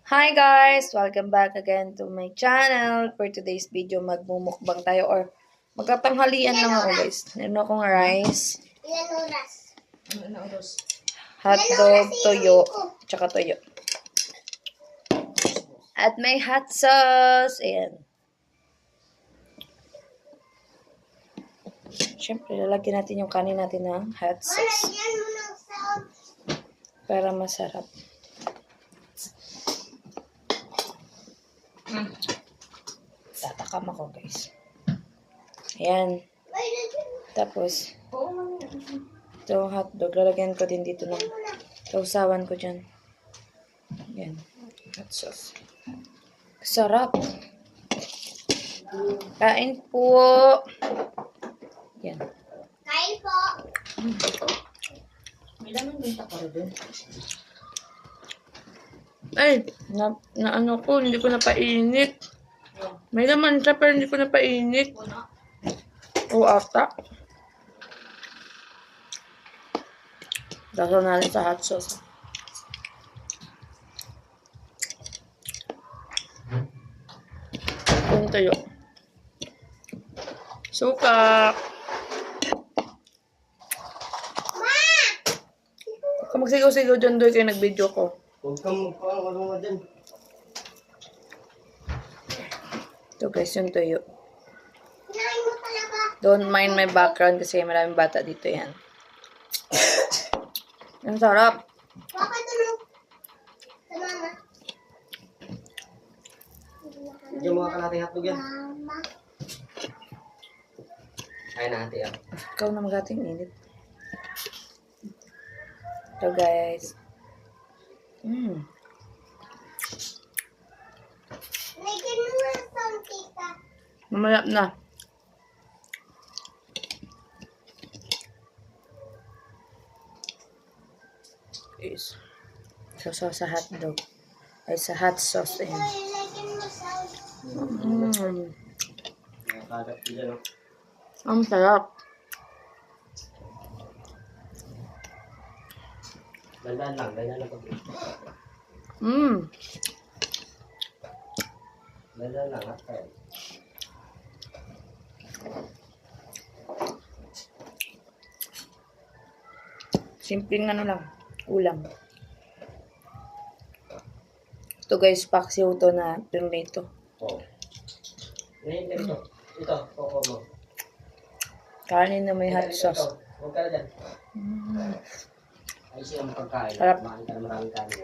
Hi guys! Welcome back again to my channel. For today's video, magmumukbang tayo or magkatanghalian lang ako guys. Meron akong rice, Ilan oras? hotdog, toyo, tsaka toyo. At may hot sauce. Ayan. Siyempre, lalagyan natin yung kanin natin ng hot sauce. Lagyan mo ng salt. Para masarap. Tatakam ako guys. Ayan. Tapos, ito hotdog. Lalagyan ko din dito ng sausawan ko dyan. Ayan. Hot sauce. Sarap. Kain po. Yan. Kain po. May laman din takaro dun. Ay, na ano ko, hindi ko napainit. May laman siya, pero hindi ko napainit. O, ata. Dasal natin sa hot sauce. Yung tayo. Suka. Huwag ka magsigaw-sigaw dyan doon kayo nag-video ko. Huwag kang magpapalunga dyan. Ito guys, yung tuyo. Kinain mo talaga. Don't mind my background kasi maraming bata dito yan. Ang sarap. Bakit tulong? Sa mama. Diyan mga kalating hotdog yan. Mama. Kaya natin yan. Ikaw na magating init. Ito guys. Lagyan mo ng salt, tita. Mamalap na. Guys. Sausaw sa hotdog. Ay sa hot sauce. Ayan. Lagyan mo salt. Nakagat ko dyan, no? Ang sarap. Dandan lang pag dandan lang, ha? Simpleng ano lang. Ulam. Ito guys, paksiw to na tomato. Oo. Ngayon ka dito. Ito, koko mo. Kanin na may hot sauce. Huwag ka na dyan. Ay siya ang pagkain. Sarap. Makain ka na maraming kanin.